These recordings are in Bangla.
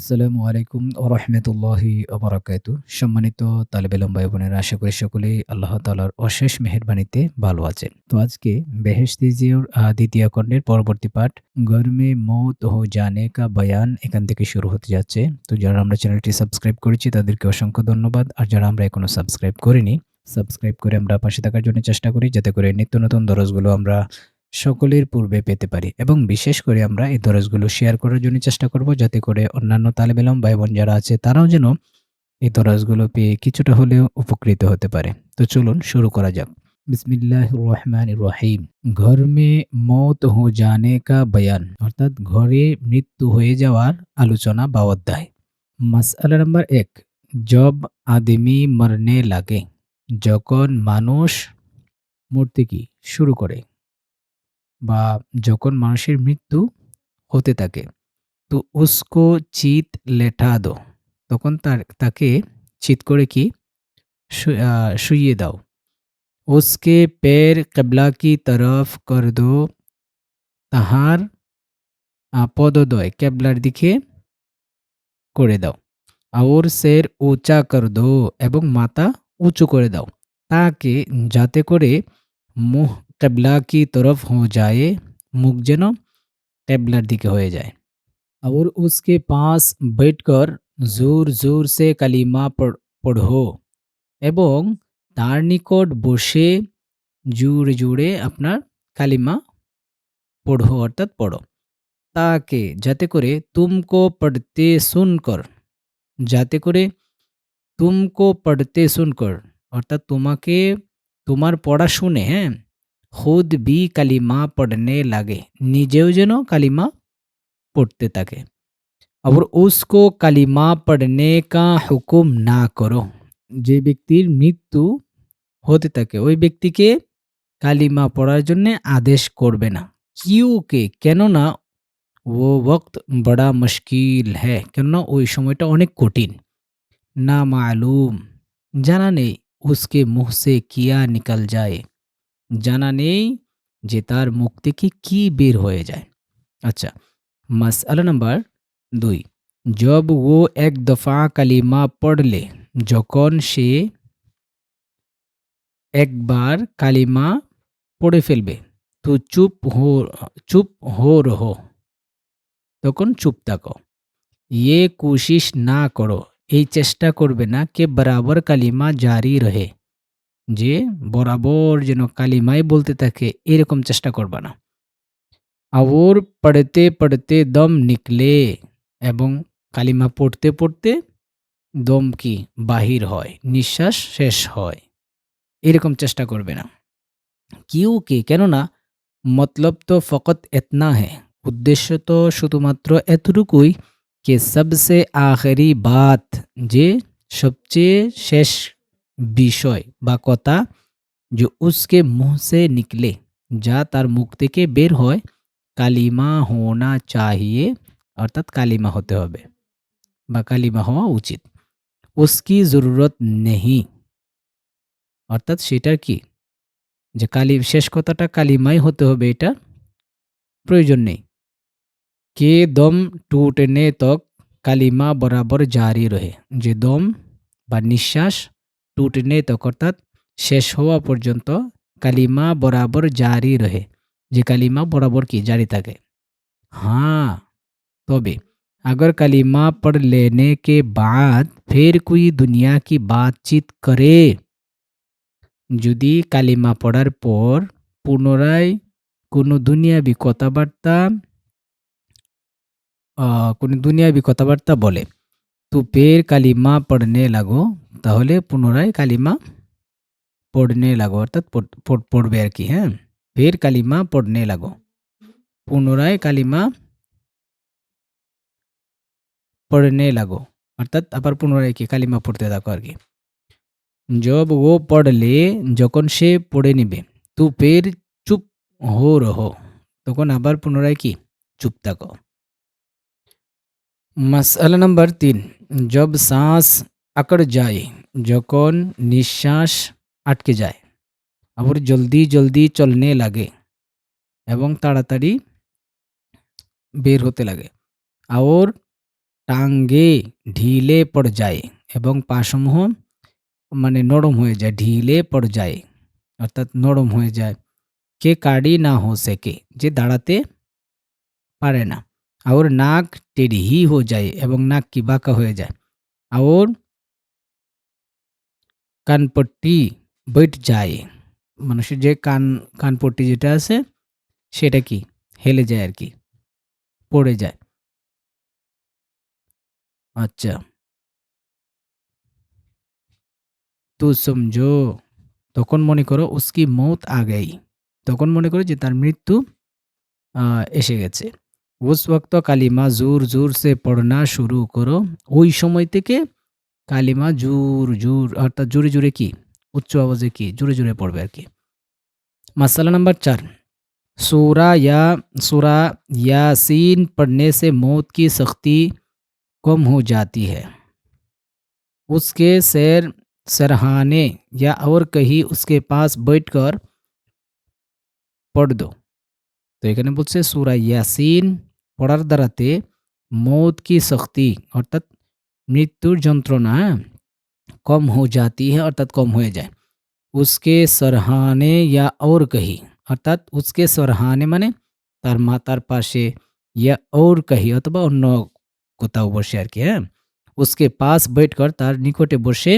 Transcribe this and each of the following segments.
আসসালামু আলাইকুম ওয়া রাহমাতুল্লাহি ওয়া বারাকাতুহু। সম্মানিত তালেবে ইলম ভাই বোনেরা, আশা করি সকলেই আল্লাহ তাআলার অশেষ মেহেরবানিতে ভালো আছেন। তো আজকে বেহেশতি জিওর ২য় খণ্ডের পরবর্তী পাঠ ঘর মে মৌত হো জানে কা বয়ান এখান থেকে শুরু হতে যাচ্ছে। তো যারা আমরা চ্যানেলটি সাবস্ক্রাইব করেছি তাদেরকে অসংখ্য ধন্যবাদ। আর যারা আমরা এখনো সাবস্ক্রাইব করিনি, সাবস্ক্রাইব করে আমরা পাশে থাকার জন্য চেষ্টা করি যাতে করে নিত্য নতুন দরসগুলো আমরা সকলের পূর্বে পেতে পারি এবং বিশেষ করে আমরা এই দরসগুলো শেয়ার করার জন্য চেষ্টা করব যাতে করে অন্যান্য তালেবে ইলম ভাই বোন যারা আছে তারাও যেন এই দরসগুলো পেয়ে কিছুটা হলেও উপকৃত হতে পারে। তো চলুন শুরু করা যাক। বিসমিল্লাহির রহমানির রহিম। ঘর মে মৌত হো জানে কা বয়ান, অর্থাৎ ঘরে মৃত্যু হয়ে যাওয়ার আলোচনা বা অধ্যায়। মাসআলা নাম্বার ১, জব আদমি মরনে লাগে, যখন মানুষ মরতে কি শুরু করে বা যখন মানুষের মৃত্যু হতে থাকে, তো উসকো চিত লেঠা দো, তখন তাকে চিত করে কি শুইয়ে দাও। উসকে पैर किबला की तरफ कर दो, তাহার পদদ্বয় কেবলার দিকে করে দাও। और सिर ऊंचा कर दो, এবং মাথা উঁচু করে দাও। তাকে যাতে করে মুখ কেবলা কি তরফ হো যায়, মুখ যেন কেবলার দিকে হয়ে যায়। और उसके पास बैठकर जोर जोर से কালিমা পড়ো, এবং তার নিকট বসে জুড়ে জুড়ে আপনার কালিমা পড়ো অর্থাৎ পড়ো। তাকে যাতে করে তুমকো পড়তে শুনকর, যাতে করে তুমকো পড়তে শুনকর অর্থাৎ তোমাকে তোমার পড়া শুনে, হ্যাঁ, খুদ বি কালিমা পড়নে লাগে, নিজেও যেন কালিমা পড়তে থাকে। और उसको কালিমা পড়নে কা হুকুম না করো, যে ব্যক্তির মৃত্যু হতে থাকে ওই ব্যক্তিকে কালিমা পড়ার জন্য আদেশ করবে না। কিউকে, কেননা ও ওয়াক্ত বড়া মুশকিল হ্যাঁ, কেননা ওই সময়টা অনেক কঠিন। না মালুম, জানা নেই, উসকে মুহ সে কিয়া নিকল যায়, জানা নেই যে তার মুখ থেকে কি বের হয়ে যায়। আচ্ছা, মাসআলা নাম্বার ২, জব ও এক দফা কালিমা পড়লে, যখন সে একবার কালিমা পড়ে ফেলবে, তো চুপ হো রহো, তখন চুপ থাকো। ইয়ে কোশিশ না করো, এই চেষ্টা করবে না, কে বরাবর কালিমা জারি রহে, যে বরাবর যেন কালিমাই বলতে থাকে এরকম চেষ্টা করবা না। और পড়তে পড়তে দম নিকলে, এবং কালিমা পড়তে পড়তে দম কি বাহির হয়, নিঃশ্বাস শেষ হয়, এরকম চেষ্টা করবে না। কিউকি, কেননা মতলব তো ফকত এতনা হ্যাঁ, উদ্দেশ্য তো শুধুমাত্র এতটুকুই, কে সবসে আখেরি বাত, যে সবচেয়ে শেষ বিষয় বা কথা, যে উসকে মুহ সে নিকলে, যা তার মুখ থেকে বের হয়, কালিমা হোনা চাহিয়ে, অর্থাৎ কালিমা হতে হবে বা কালিমা হওয়া উচিত। উসকি জরুরত নেহি, অর্থাৎ সেটার কি, যে শেষ কথাটা কালিমাই হতে হবে, এটা প্রয়োজন নেই। কে দম টুটনে তক কালিমা বরাবর জারি রহে, যে দম বা নিঃশ্বাস টুটনে তক অর্থাৎ শেষ হওয়া পর্যন্ত কালিমা বরাবর জারি রহে, যে কালিমা বরাবর কি জারি থাকে। हाँ, तोबे अगर कलीमा पढ़ लेने के बाद फिर कोई दुनिया की बातचीत करे, যদি কালিমা পড়ার পর পুনরায় কোনো দুনিয়াবি কথাবার্তা কোনো দুনিয়াবি কথাবার্তা বলে, তো ফের কালিমা পড়নে লাগো, তাহলে পুনরায় কালিমা পড়নে লাগো অর্থাৎ পড়বে আর কি, হ্যাঁ, ফের কালিমা পড়নে লাগো, পুনরায় কালিমা পড়নে লাগো, অর্থাৎ আবার পুনরায় কি কালিমা পড়তে থাকো আর কি। জব ও পড়লে, যখন সে পড়ে নিবে, তু ফের চুপ হো রহো, তখন আবার পুনরায় কি চুপ থাকো। মাসআলা নাম্বার ৩, জব শ্বাস আকড় যায়, যখন নিঃশ্বাস আটকে যায়। আবার জলদি জলদি চলনে লাগে, এবং তাড়াতাড়ি বের হতে লাগে। और টাঙ্গে ঢিলে পড় যায় এবং পাসমূহ মানে নরম হয়ে যায়, ঢিলে পড় যায় অর্থাৎ নরম হয়ে যায়। কে কাড়ি না হো সকে, যে দাঁড়াতে পারে না। और নাক টেढ़ी हो जाए এবং নাক কি বাঁকা হয়ে যায়। और কানপট্টি बैठ যায়, মানুষের যে কানপট্টি যেটা আছে সেটা কি হেলে যায় আর কি, পড়ে যায়। আচ্ছা, তো সমঝো, তখন মনে করো উসকি মৌত আ গই, তখন মনে করো যে তার মৃত্যু এসে গেছে। উস ওয়াক্ত কালিমা জোর জোর সে পড়না শুরু করো, ওই সময় থেকে কালিমা জোর জোর অর্থাৎ জোরে জোরে কি উচ্চ আওয়াজে কি জোরে জোরে পড়বে আর কি। मसला नंबर 4, सूरा यासीन पढ़ने से मौत की सख्ती कम हो जाती है। उसके सरहाने या और कहीं उसके पास बैठकर पढ़ दो। তো এখানে বলছে সূরা ইয়াসিন পড়ার দ্বারাতে মৌত কি শক্তি অর্থাৎ মৃত্যুর যন্ত্রণা কম হো জাতি है অর্থাৎ কম হয়ে যায়। उसके सरहाने या और कहीं অর্থাৎ उसके सरहाने মানে তার মাতার পাশে, ইয়া और कहीं অথবা অন্য কোথাও বসে আর কি, হ্যাঁ। उसके पास बैठकर তার নিকটে বসে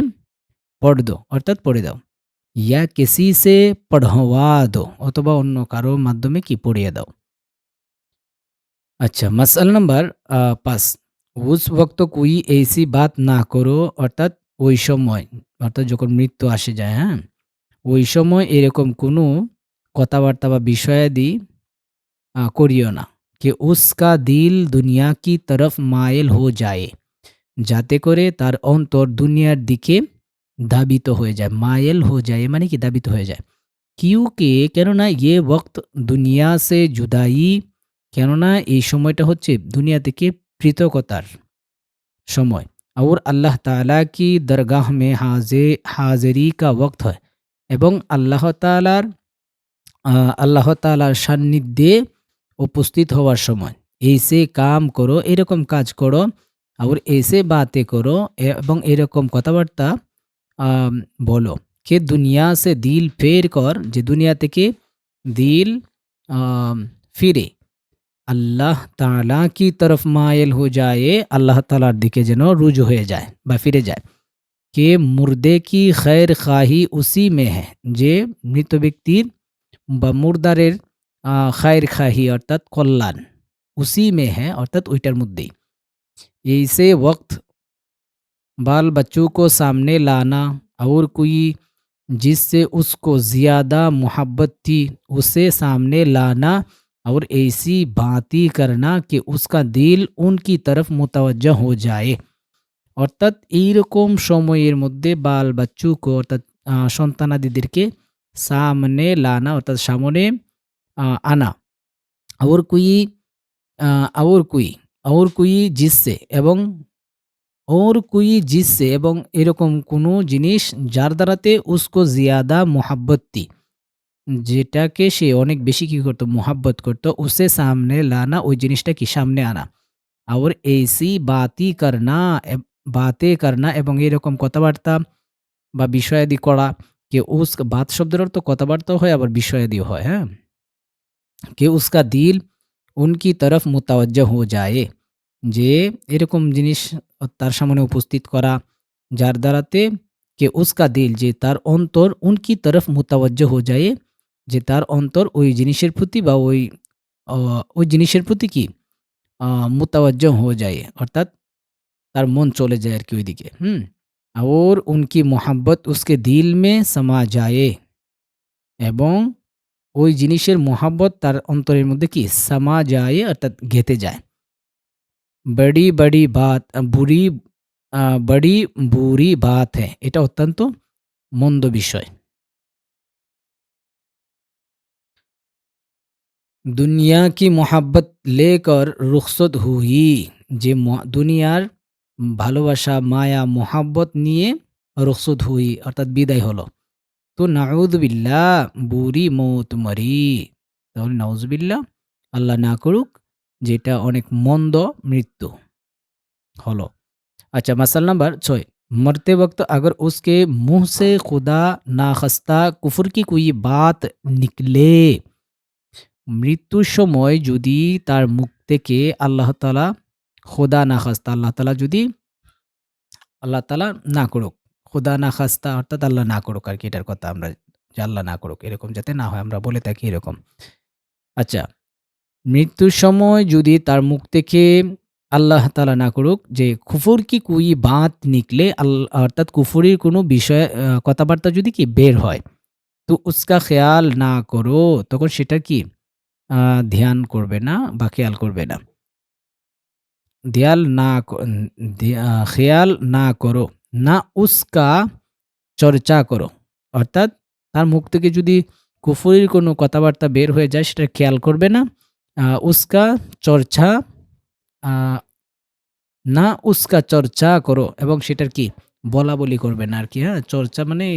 পড় দো অর্থাৎ পড়ে দাও। ইয়া किसी से पढ़वा दो অথবা অন্য কারো মাধ্যমে কি পড়িয়ে দাও। अच्छा, मसला नंबर 5, उस वक्त कोई ऐसी बात ना करो অর্থাৎ ওই সময় অর্থাৎ যখন মৃত্যু আসে যায়, হ্যাঁ, ওই সময় এরকম কোনো কথাবার্তা বা বিষয়াদি করিও না। कि उसका दिल दुनिया की तरफ मायल हो जाए, যাতে করে তার অন্তর দুনিয়ার দিকে ধাবিত হয়ে যায়। মায়েল हो जाए মানে কি ধাবিত হয়ে যায়। क्योंकि কেননা ये वक्त दुनिया से जुदाई, কেননা এই সময়টা হচ্ছে দুনিয়া থেকে পৃথকতার সময়। और अल्लाह ताला की दरगाह में हाजिरी का वक्त है, এবং আল্লাহ তাআলার সান্নিধ্যে উপস্থিত হওয়ার সময়। ऐसे काम करो, এরকম কাজ করো। और ऐसे बातें करो, এবং এরকম কথাবার্তা বলো। कि दुनिया से दिल फेर कर, যে দুনিয়া থেকে দিল ফিরে আল্লাহ তাআলা की तरफ मायल हो जाए, আল্লাহ তাআলার দিকে যেন রুজু হয়ে যায় বা ফিরে যায়। कि मुर्दे की खैर खाही उसी में है, যে মৃত ব্যক্তির বা মুর্দারের খায়ের খাহি অর্থাৎ কল্যাণ উসি মে হ্যাঁ অর্থাৎ ওইটার মধ্যেই। ऐसे वक्त बाल बच्चों को सामने लाना, और कोई जिससे उसको ज़्यादा मोहब्बत थी उसे सामने लाना, और ऐसी बातें करना कि उसका दिल उनकी तरफ मुतवज्जह हो जाए। অর্থাৎ এইরকম সময়ের মধ্যে বাল বাচ্চুকে অর্থাৎ সন্তানাদিদেরকে সামনে লানা অর্থাৎ সামনে আনা। और कोई और कोई जिससे এবং और कोई जिससे এবং এরকম কোনো জিনিস যার দ্বারাতে উসকো জিয়াদা মোহাব্বতী, যেটাকে সে অনেক বেশি কি করতো মোহাব্বত করতো, উসে সামনে লানা ওই জিনিসটা কি সামনে আনা। और ऐसी বাতেं करना এবং এরকম কথাবার্তা বা বিষয়াদি করা। কে উস বাত শব্দের অর্থ কথাবার্তাও হয় আবার বিষয়াদিও হয়, হ্যাঁ। কে উসকা দিল উনকি তরফ মুতাওয়াজ্জহ হো যায়, যে এরকম জিনিস তার সামনে উপস্থিত করা যার দ্বারাতে কে উসকা দিল যে তার অন্তর উনকি তরফ মুতাওয়াজ্জহ হো যায়, যে তার অন্তর ওই জিনিসের প্রতি বা ওই জিনিসের প্রতি কি মুতাওয়াজ্জহ হো যায় অর্থাৎ তার মন চলে যায় আর কি ওইদিকে। और उनकी मोहब्बत उसके दिल में समा जाए, এবং ওই জিনিসের মোহাব্বত তার অন্তরের মধ্যে কি সামা যায় অর্থাৎ গেঁথে যায়। বড়ি বড়ি বাত বুড়ি বড়ি বুরি বাত হ্যাঁ, এটা অত্যন্ত মন্দ বিষয়। দুনিয়া কি মোহাব্বত লেকর রুখসত হুই, যে দুনিয়ার ভালোবাসা মায়া মোহাব্বত নিয়ে রুখসত হুই অর্থাৎ বিদায় হলো। তো নাউযুবিল্লাহ বুরি মৌত মরি, তাহলে নাউযুবিল্লাহ আল্লাহ না করুক যেটা অনেক মন্দ মৃত্যু। হলো। अच्छा मसला नंबर 6, मरते वक्त अगर उसके मुंह से खुदा नाखस्ता कुफर की कोई बात निकले, মৃত্যুর সময় যদি তার মুখ থেকে আল্লাহ তাআলা খোদা না খাস্তা আল্লাহ তাআলা যদি আল্লাহ তাআলা না করুক। খোদা না খাস্তা অর্থাৎ আল্লাহ না করুক আরকি, এটার কথা আমরা যে আল্লাহ না করুক এরকম যাতে না হয় আমরা বলে থাকি এরকম। আচ্ছা, মৃত্যুর সময় যদি তার মুখ থেকে আল্লাহ তাআলা না করুক যে কুফর কি কুই বাত নিকলে অর্থাৎ কুফরির কোনো বিষয় কথাবার্তা যদি কি বের হয়, তো উসকা খেয়াল না করো, তখন সেটা কি ধ্যান করবে না বা খেয়াল করবে না। দেয়াল না ক খেয়াল না করো, না উসকা চর্চা করো। অর্থাৎ তার মুখ থেকে যদি কুফরির কোনো কথাবার্তা বের হয়ে যায় সেটা খেয়াল করবে না। উসকা চর্চা আ না উসকা চর্চা করো এবং সেটার কি বলা-বলি করবে না আরকি, হ্যাঁ? চর্চা মানে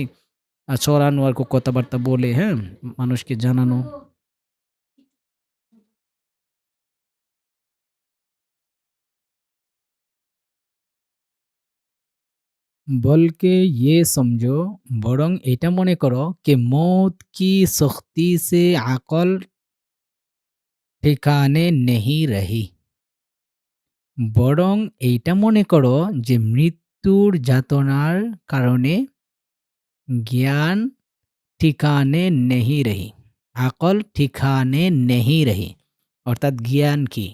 ছড়ানো আর কথাবার্তা বলে, হ্যাঁ? মানুষকে জানানো। বলকে ইয়ে সমঝো, বরং এটা মনে করো कि मौत की सख्ती से अक़ल ठिकाने नहीं रही। বরং এইটা মনে করো যে মৃত্যুর যাতনার কারণে জ্ঞান ঠিকানে নেহি রহি। আকল ঠিকানে নেহি রহি। অর্থাৎ জ্ঞান কি?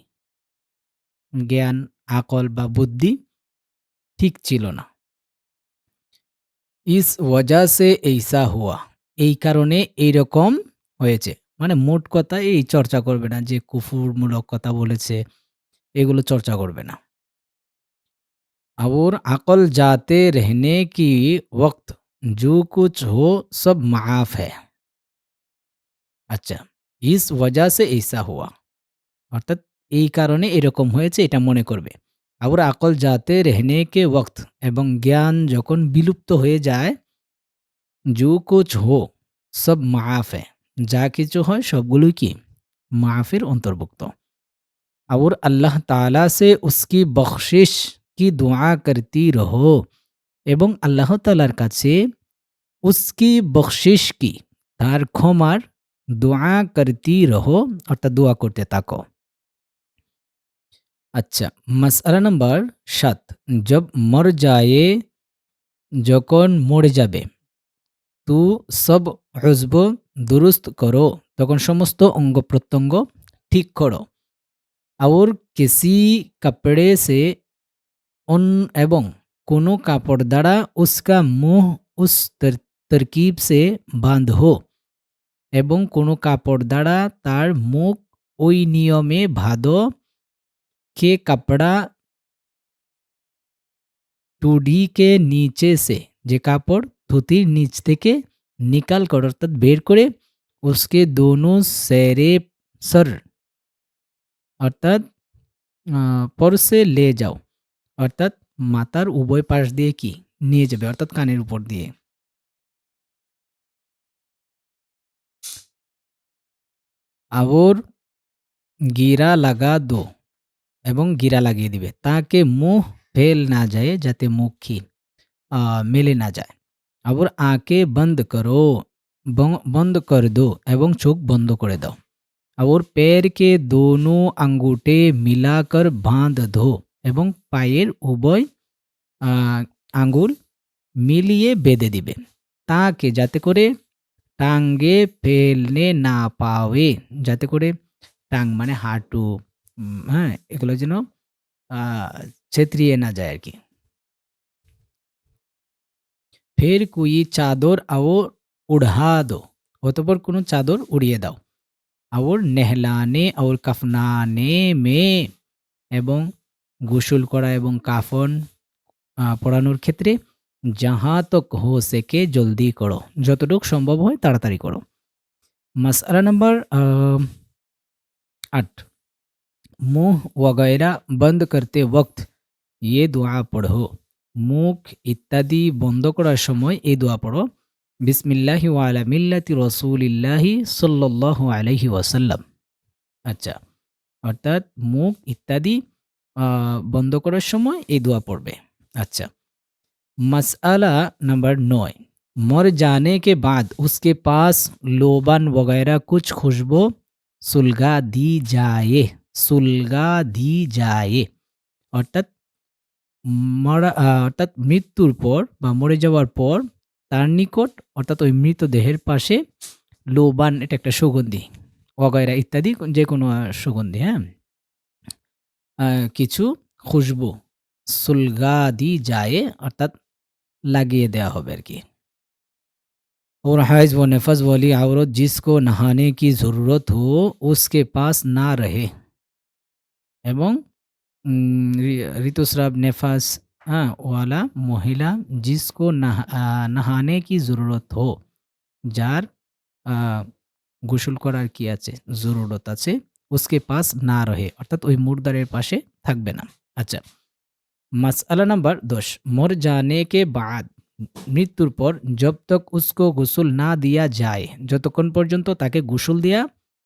জ্ঞান, আকল বা বুদ্ধি ঠিক ছিল না। ইস ওয়াজা সে এইসা হুয়া। এই কারণে এইরকম হয়েছে। মানে মোট কথা এই চর্চা করবে না যে কুফুরমূলক কথা বলেছে, এগুলো চর্চা করবে না। और अक़ल जाते रहने की वक़्त जो कुछ हो सब माफ़ है। আচ্ছা, ইস ওয়াজা সে এইসা হুয়া। অর্থাৎ এই কারণে এরকম হয়েছে এটা মনে করবে। আবার আকল যাতে রেহনে কে ওয়াক্ত এবং জ্ঞান যখন বিলুপ্ত হয়ে যায়, জো কুছ হো সব মাফ হ্যায়। যা কিছু হয় সবগুলোই কি? মাফের অন্তর্ভুক্ত। और अल्लाह ताला से उसकी बख्शिश की दुआ करती रहो এবং আল্লাহ তাআলার কাছে উসকি বখশিশ কি তার ক্ষমার দোয়া করতি রহো অর্থাৎ দোয়া করতে থাকো। আচ্ছা, মাসআলা নাম্বার ৭, জব মর জায়ে যখন মরে যাবে, তু সব উজব দুরুস্ত করো তখন সমস্ত অঙ্গ প্রত্যঙ্গ ঠিক করো। और किसी कपड़े से उन এবং কোনো কাপড় দ্বারা উসকা মুহ উস তরকিব সে বাঁধো এবং কোনো কাপড় দ্বারা তার মুখ ওই নিয়মে বাঁধো কে কাপড়া টুডি কে নিচে সে, যে কাপড় ধুতির নিচ থেকে নিকাল কর অর্থাৎ বের করে উসকে দোনো সেরে সর অর্থাৎ পর সে লে যাও অর্থাৎ মাথার উভয় পাশ দিয়ে কি নিয়ে যাবে অর্থাৎ কানের উপর দিয়ে। আবর গিরা লাগা দো এবং গিরা লাগিয়ে দিবে তাকে মুখ ফেল না যায় যাতে মুখ কি মেলে না যায়। আবার আঁকে বন্ধ করো বন্ধ করে দো এবং চোখ বন্ধ করে দাও। और पैर के दोनों अंगूठे मिलाकर बांध दो এবং পায়ের উভয় আঙ্গুল মিলিয়ে বেঁধে দিবে তাকে যাতে করে টাঙ্গে ফেলনে না পাওয়ে, যাতে করে টাং মানে হাঁটু, হ্যাঁ, এগুলো যেন ছেত্রিয়ে না যায় আর কি। ফের কুই চাদর আও উড়া দো, অতঃপর কোনো চাদর উড়িয়ে দাও। और नेहलाने और कफनाने में এবং গোসল করা এবং কাফন পরানোর ক্ষেত্রে যাহা তক হো সেকে জলদি করো, যতটুকু সম্ভব হয় তাড়াতাড়ি করো। मसला नंबर 8, मुंह वगैरह बंद करते वक्त ये दुआ पढ़ो। মুখ ইত্যাদি বন্ধ করার সময় এই দোয়া পড়ো। বিসমিল্লাহি ওয়া আলা মিল্লাতি রাসূলিল্লাহি সাল্লাল্লাহু আলাইহি ওয়াসাল্লাম। আচ্ছা, অর্থাৎ মুখ ইত্যাদি বন্ধ করার সময় এই দোয়া পড়বে। আচ্ছা, मसअला नंबर 9, मर जाने के बाद उसके पास लोबन वगैरह कुछ खुशबू सुलगा दी जाए, सुलगा दी जाए। অর্থাৎ অর্থাৎ মৃত্যুর পর বা মরে যাওয়ার পর তার নিকট অর্থাৎ ওই মৃতদেহের পাশে লোবান, এটা একটা সুগন্ধি, ওগায়রা ইত্যাদি যে কোনো সুগন্ধি, হ্যাঁ, কিছু খুশবু সুলগা দি যায় অর্থাৎ লাগিয়ে দেওয়া হবে আর কি। और हैज़ व नफस वाली औरत जिसको नहाने की ज़रूरत हो उसके पास ना रहे, এবং ঋতুস্রাব নেফাস, হ্যাঁ, ওয়ালা মহিলা জিসকো নাহানে কি জরুরত হো, যার গোসল করার কি আছে, জরুরত আছে, উসকে পাস না রহে অর্থাৎ ওই মুর্দারের পাশে থাকবে না। আচ্ছা, মাসআলা নাম্বার 10, মর জানে কে বাদ, মৃত্যুর পর, জব তক উসকো গোসল না দিয়া যায়, যতক্ষণ পর্যন্ত তাকে গোসল দেয়া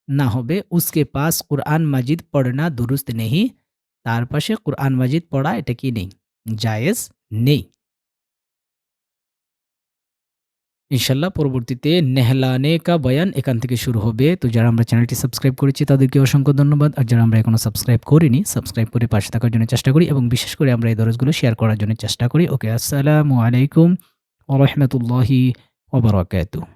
না হবে, উসকে পাস কুরআন মাজিদ পড়না দুরুস্ত নেহি, তার পাশে কুরআন মাজিদ পড়া এটা কি নেই, জায়েজ নেই। ইনশাল্লাহ পরবর্তীতে নেহলানে কা বয়ান এখান থেকে শুরু হবে। তো যারা আমরা চ্যানেলটি সাবস্ক্রাইব করেছি তাদেরকে অসংখ্য ধন্যবাদ, আর যারা আমরা এখনো সাবস্ক্রাইব করিনি সাবস্ক্রাইব করে পাশে থাকার জন্য চেষ্টা করি, এবং বিশেষ করে আমরা এই দরজগুলো শেয়ার করার জন্য চেষ্টা করি। ওকে, আসসালামু আলাইকুম ওয়া রাহমাতুল্লাহি ওয়া বারাকাতুহু।